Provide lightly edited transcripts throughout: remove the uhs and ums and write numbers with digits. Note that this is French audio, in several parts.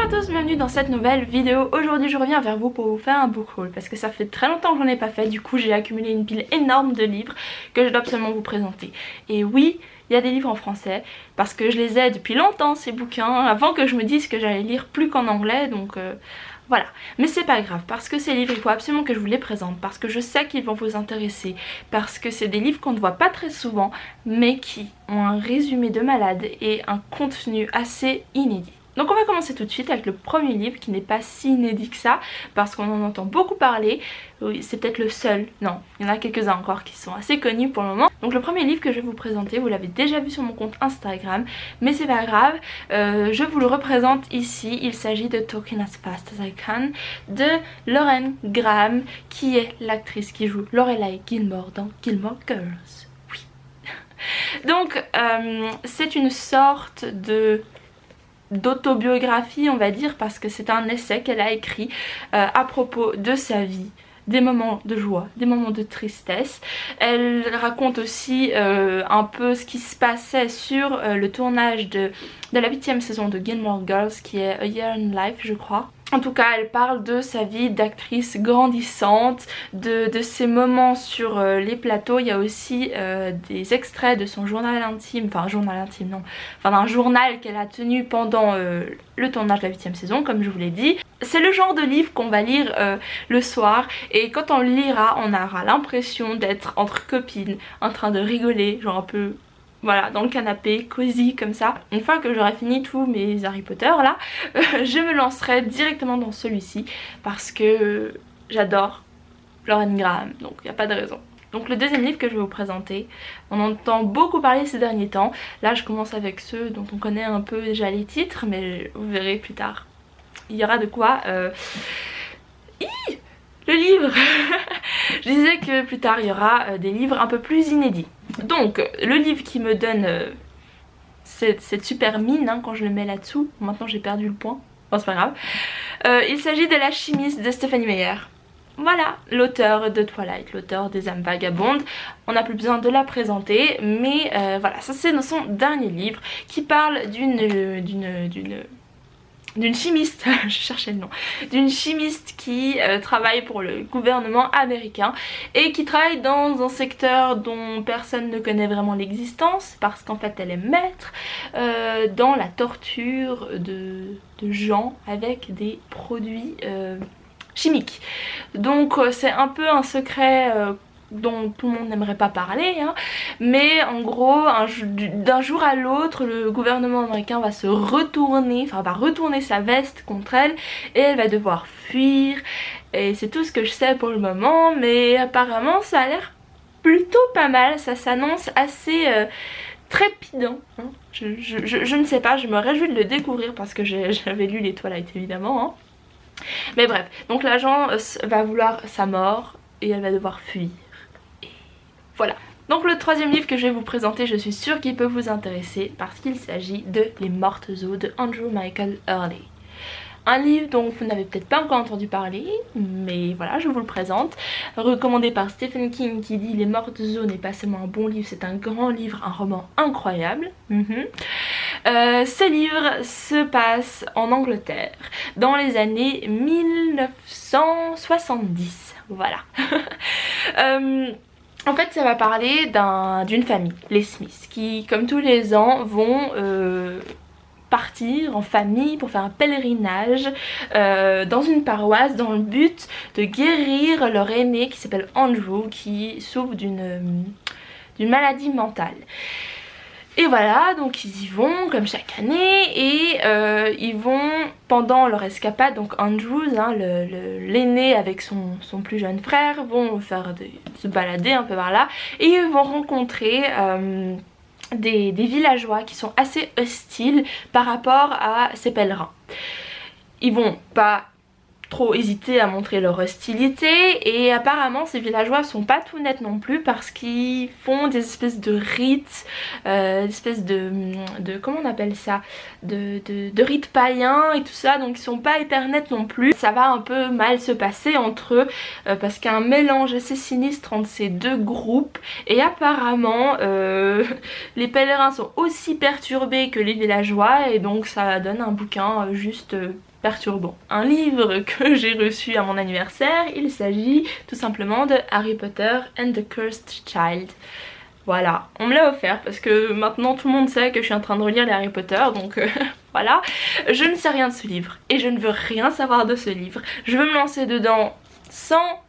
à tous, bienvenue dans cette nouvelle vidéo. Aujourd'hui je reviens vers vous pour vous faire un book haul parce que ça fait très longtemps que j'en ai pas fait. Du coup j'ai accumulé une pile énorme de livres que je dois absolument vous présenter. Et oui, il y a des livres en français parce que je les ai depuis longtemps ces bouquins, avant que je me dise que j'allais lire plus qu'en anglais, donc voilà. Mais c'est pas grave parce que ces livres il faut absolument que je vous les présente, parce que je sais qu'ils vont vous intéresser, parce que c'est des livres qu'on ne voit pas très souvent mais qui ont un résumé de malade et un contenu assez inédit. Donc on va commencer tout de suite avec le premier livre qui n'est pas si inédit que ça parce qu'on en entend beaucoup parler. Oui, c'est peut-être le seul, non, il y en a quelques-uns encore qui sont assez connus pour le moment. Donc le premier livre que je vais vous présenter, vous l'avez déjà vu sur mon compte Instagram, mais c'est pas grave, je vous le représente ici. Il s'agit de Talking as Fast as I Can de Lauren Graham, qui est l'actrice qui joue Lorelai Gilmore dans Gilmore Girls. Oui. Donc c'est une sorte d'autobiographie, on va dire, parce que c'est un essai qu'elle a écrit à propos de sa vie, des moments de joie, des moments de tristesse. Elle raconte aussi un peu ce qui se passait sur le tournage de la 8e saison de Gilmore Girls, qui est A Year in Life je crois. En tout cas, elle parle de sa vie d'actrice grandissante, de ses moments sur les plateaux. Il y a aussi des extraits de son journal intime, enfin journal intime non, enfin d'un journal qu'elle a tenu pendant le tournage de la 8e saison, comme je vous l'ai dit. C'est le genre de livre qu'on va lire le soir, et quand on le lira, on aura l'impression d'être entre copines, en train de rigoler, genre un peu... Voilà, dans le canapé, cosy comme ça. Une fois que j'aurai fini tous mes Harry Potter là, je me lancerai directement dans celui-ci parce que j'adore Lauren Graham, donc il n'y a pas de raison. Donc le deuxième livre que je vais vous présenter, on entend beaucoup parler ces derniers temps. Là je commence avec ceux dont on connaît un peu déjà les titres, mais vous verrez plus tard. Il y aura de quoi... Le livre. Je disais que plus tard il y aura des livres un peu plus inédits. Donc le livre qui me donne cette super mine quand je le mets là-dessous, maintenant j'ai perdu le point, bon c'est pas grave, il s'agit de La chimiste de Stephanie Meyer. Voilà, l'auteur de Twilight, l'auteur des âmes vagabondes. On n'a plus besoin de la présenter, mais voilà, ça c'est son dernier livre qui parle d'une chimiste, je cherchais le nom, d'une chimiste qui travaille pour le gouvernement américain et qui travaille dans un secteur dont personne ne connaît vraiment l'existence parce qu'en fait elle est maître dans la torture de gens avec des produits chimiques. Donc c'est un peu un secret dont tout le monde n'aimerait pas parler, hein. Mais en gros d'un jour à l'autre le gouvernement américain va se retourner, enfin va retourner sa veste contre elle et elle va devoir fuir, et c'est tout ce que je sais pour le moment, mais apparemment ça a l'air plutôt pas mal, ça s'annonce assez trépidant, hein. Je ne sais pas, je me réjouis de le découvrir parce que j'avais lu les Twilight évidemment, hein. Mais bref, donc l'agent va vouloir sa mort et elle va devoir fuir. Voilà. Donc le troisième livre que je vais vous présenter, je suis sûre qu'il peut vous intéresser parce qu'il s'agit de Les Mortes Eaux de Andrew Michael Hurley. Un livre dont vous n'avez peut-être pas encore entendu parler, mais voilà, je vous le présente. Recommandé par Stephen King qui dit Les Mortes Eaux n'est pas seulement un bon livre, c'est un grand livre, un roman incroyable. Ce livre se passe en Angleterre dans les années 1970. Voilà. En fait ça va parler d'une famille, les Smiths, qui comme tous les ans vont partir en famille pour faire un pèlerinage dans une paroisse dans le but de guérir leur aîné qui s'appelle Andrew, qui souffre d'une maladie mentale. Et voilà, donc ils y vont comme chaque année et ils vont pendant leur escapade, donc Andrews, hein, l'aîné avec son plus jeune frère, vont se balader un peu par là et ils vont rencontrer des villageois qui sont assez hostiles par rapport à ces pèlerins. Ils vont pas trop hésiter à montrer leur hostilité et apparemment ces villageois sont pas tout nets non plus parce qu'ils font des espèces de rites, des espèces de comment on appelle ça, de rites païens et tout ça, donc ils sont pas hyper nets non plus. Ça va un peu mal se passer entre eux parce qu'il y a un mélange assez sinistre entre ces deux groupes et apparemment les pèlerins sont aussi perturbés que les villageois et donc ça donne un bouquin juste perturbant. Un livre que j'ai reçu à mon anniversaire, il s'agit tout simplement de Harry Potter and the Cursed Child. Voilà, on me l'a offert parce que maintenant tout le monde sait que je suis en train de relire les Harry Potter, donc voilà. Je ne sais rien de ce livre et je ne veux rien savoir de ce livre. Je veux me lancer dedans sans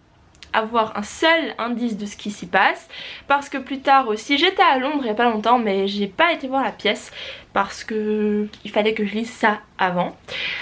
avoir un seul indice de ce qui s'y passe, parce que plus tard aussi, j'étais à Londres il n'y a pas longtemps mais j'ai pas été voir la pièce parce que il fallait que je lise ça avant,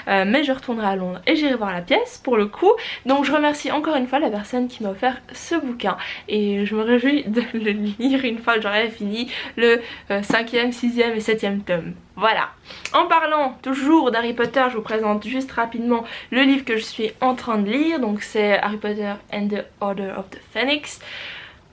mais je retournerai à Londres et j'irai voir la pièce pour le coup. Donc je remercie encore une fois la personne qui m'a offert ce bouquin et je me réjouis de le lire une fois que j'aurai fini le 5e, 6e et 7e tome. Voilà. En parlant toujours d'Harry Potter, je vous présente juste rapidement le livre que je suis en train de lire. Donc c'est Harry Potter and the Order of the Phoenix.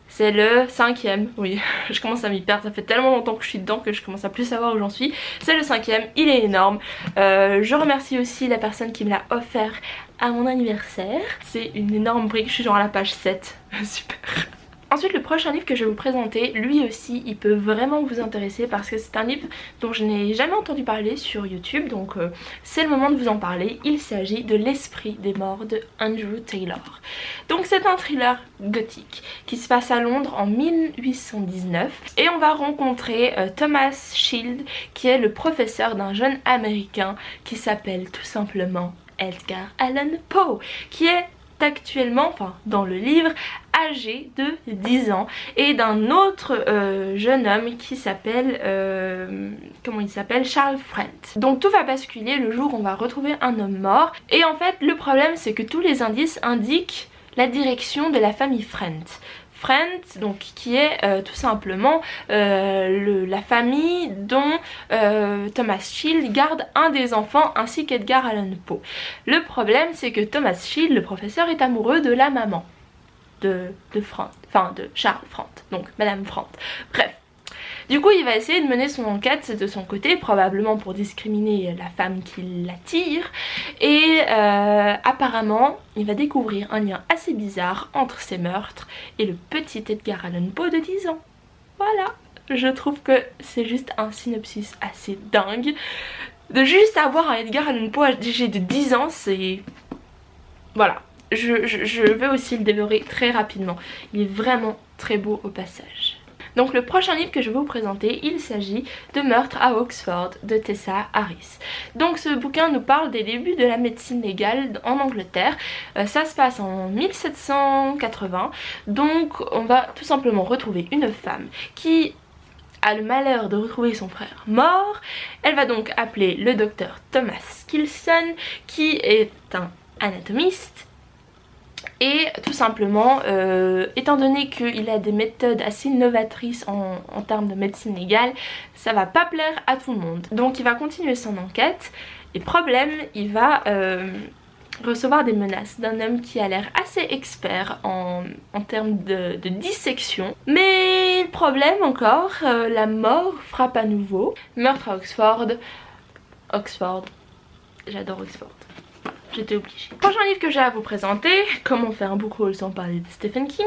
C'est le 5e, oui, je commence à m'y perdre, ça fait tellement longtemps que je suis dedans que je commence à plus savoir où j'en suis. C'est le 5e, il est énorme. Je remercie aussi la personne qui me l'a offert à mon anniversaire. C'est une énorme brique, je suis genre à la page 7, super. Ensuite, le prochain livre que je vais vous présenter, lui aussi il peut vraiment vous intéresser parce que c'est un livre dont je n'ai jamais entendu parler sur YouTube, donc c'est le moment de vous en parler. Il s'agit de L'Esprit des morts de Andrew Taylor. Donc c'est un thriller gothique qui se passe à Londres en 1819 et on va rencontrer Thomas Shield qui est le professeur d'un jeune américain qui s'appelle tout simplement Edgar Allan Poe, qui est actuellement, enfin dans le livre, âgé de 10 ans et d'un autre jeune homme qui s'appelle comment il s'appelle, Charles Frent. Donc tout va basculer le jour où on va retrouver un homme mort et en fait le problème c'est que tous les indices indiquent la direction de la famille Frent. Frent, donc qui est tout simplement la famille dont Thomas Shield garde un des enfants ainsi qu'Edgar Allan Poe. Le problème c'est que Thomas Shield, le professeur, est amoureux de la maman de Frent, enfin de Charles Frent, donc Madame Frent. Bref. Du coup il va essayer de mener son enquête de son côté, probablement pour discriminer la femme qui l'attire, et apparemment il va découvrir un lien assez bizarre entre ces meurtres et le petit Edgar Allan Poe de 10 ans. Voilà, je trouve que c'est juste un synopsis assez dingue. De juste avoir un Edgar Allan Poe âgé de 10 ans, c'est... Voilà, je vais aussi le dévorer très rapidement. Il est vraiment très beau au passage. Donc le prochain livre que je vais vous présenter, il s'agit de Meurtre à Oxford de Tessa Harris. Donc ce bouquin nous parle des débuts de la médecine légale en Angleterre. Ça se passe en 1780. Donc on va tout simplement retrouver une femme qui a le malheur de retrouver son frère mort. Elle va donc appeler le docteur Thomas Kilson qui est un anatomiste. Et tout simplement, étant donné qu'il a des méthodes assez novatrices en termes de médecine légale, ça va pas plaire à tout le monde. Donc il va continuer son enquête et problème, il va recevoir des menaces d'un homme qui a l'air assez expert en termes de dissection. Mais problème encore, la mort frappe à nouveau. Meurtre à Oxford. Oxford, j'adore Oxford. J'étais obligée. Prochain livre que j'ai à vous présenter, comment faire un book haul sans parler de Stephen King.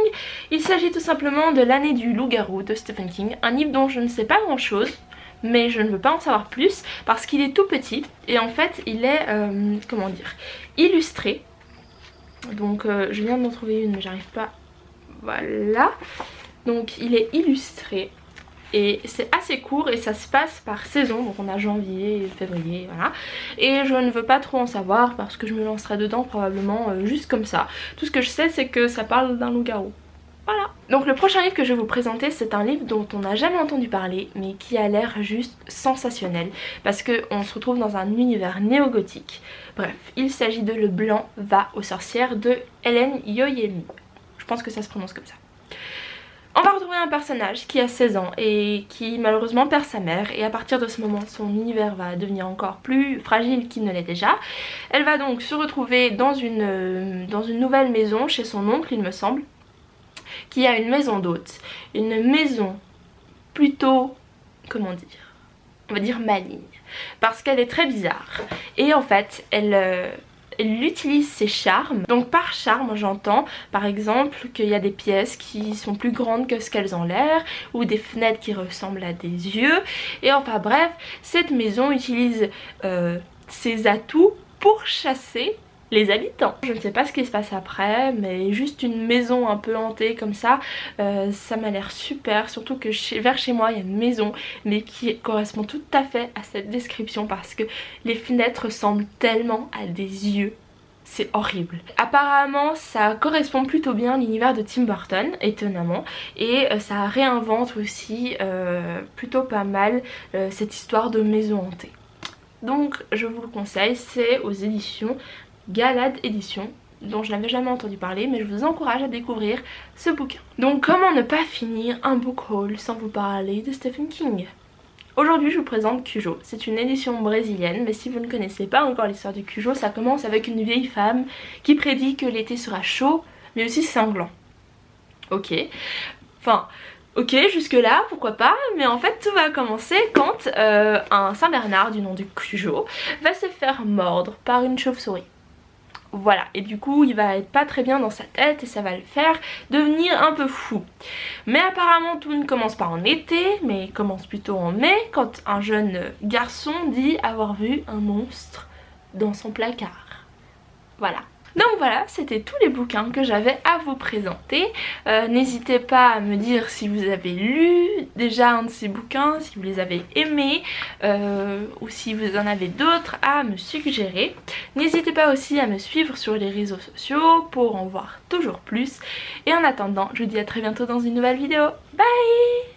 Il s'agit tout simplement de L'année du loup-garou de Stephen King. Un livre dont je ne sais pas grand chose, mais je ne veux pas en savoir plus parce qu'il est tout petit et en fait il est, comment dire, illustré. Donc je viens d'en trouver une mais j'arrive pas, voilà. Donc il est illustré. Et c'est assez court et ça se passe par saison, donc on a janvier, février, voilà. Et je ne veux pas trop en savoir parce que je me lancerai dedans probablement juste comme ça. Tout ce que je sais c'est que ça parle d'un loup-garou. Voilà. Donc le prochain livre que je vais vous présenter, c'est un livre dont on n'a jamais entendu parler mais qui a l'air juste sensationnel parce qu'on se retrouve dans un univers néo-gothique. Bref, il s'agit de Le Blanc va aux sorcières de Hélène Yoyemi. Je pense que ça se prononce comme ça. On va retrouver un personnage qui a 16 ans et qui malheureusement perd sa mère et à partir de ce moment son univers va devenir encore plus fragile qu'il ne l'est déjà. Elle va donc se retrouver dans une nouvelle maison chez son oncle il me semble, qui a une maison d'hôte, une maison plutôt, comment dire, on va dire maligne, parce qu'elle est très bizarre et en fait elle utilise ses charmes. Donc par charme j'entends par exemple qu'il y a des pièces qui sont plus grandes que ce qu'elles ont l'air ou des fenêtres qui ressemblent à des yeux et enfin bref cette maison utilise ses atouts pourchasser les habitants. Je ne sais pas ce qui se passe après, mais juste une maison un peu hantée comme ça, ça m'a l'air super, surtout que vers chez moi il y a une maison mais qui correspond tout à fait à cette description parce que les fenêtres ressemblent tellement à des yeux. C'est horrible. Apparemment ça correspond plutôt bien à l'univers de Tim Burton, étonnamment, et ça réinvente aussi plutôt pas mal cette histoire de maison hantée. Donc je vous le conseille, c'est aux éditions Galad Édition, dont je n'avais jamais entendu parler, mais je vous encourage à découvrir ce bouquin. Donc comment ne pas finir un book haul sans vous parler de Stephen King? Aujourd'hui je vous présente Cujo. C'est une édition brésilienne, mais si vous ne connaissez pas encore l'histoire de Cujo, ça commence avec une vieille femme qui prédit que l'été sera chaud mais aussi sanglant. Ok, enfin ok, jusque là pourquoi pas, mais en fait tout va commencer quand un Saint-Bernard du nom de Cujo va se faire mordre par une chauve-souris. Voilà, et du coup il va être pas très bien dans sa tête et ça va le faire devenir un peu fou. Mais apparemment tout ne commence pas en été, mais commence plutôt en mai, quand un jeune garçon dit avoir vu un monstre dans son placard. Voilà. Donc voilà, c'était tous les bouquins que j'avais à vous présenter. N'hésitez pas à me dire si vous avez lu déjà un de ces bouquins, si vous les avez aimés, ou si vous en avez d'autres à me suggérer. N'hésitez pas aussi à me suivre sur les réseaux sociaux pour en voir toujours plus. Et en attendant, je vous dis à très bientôt dans une nouvelle vidéo. Bye!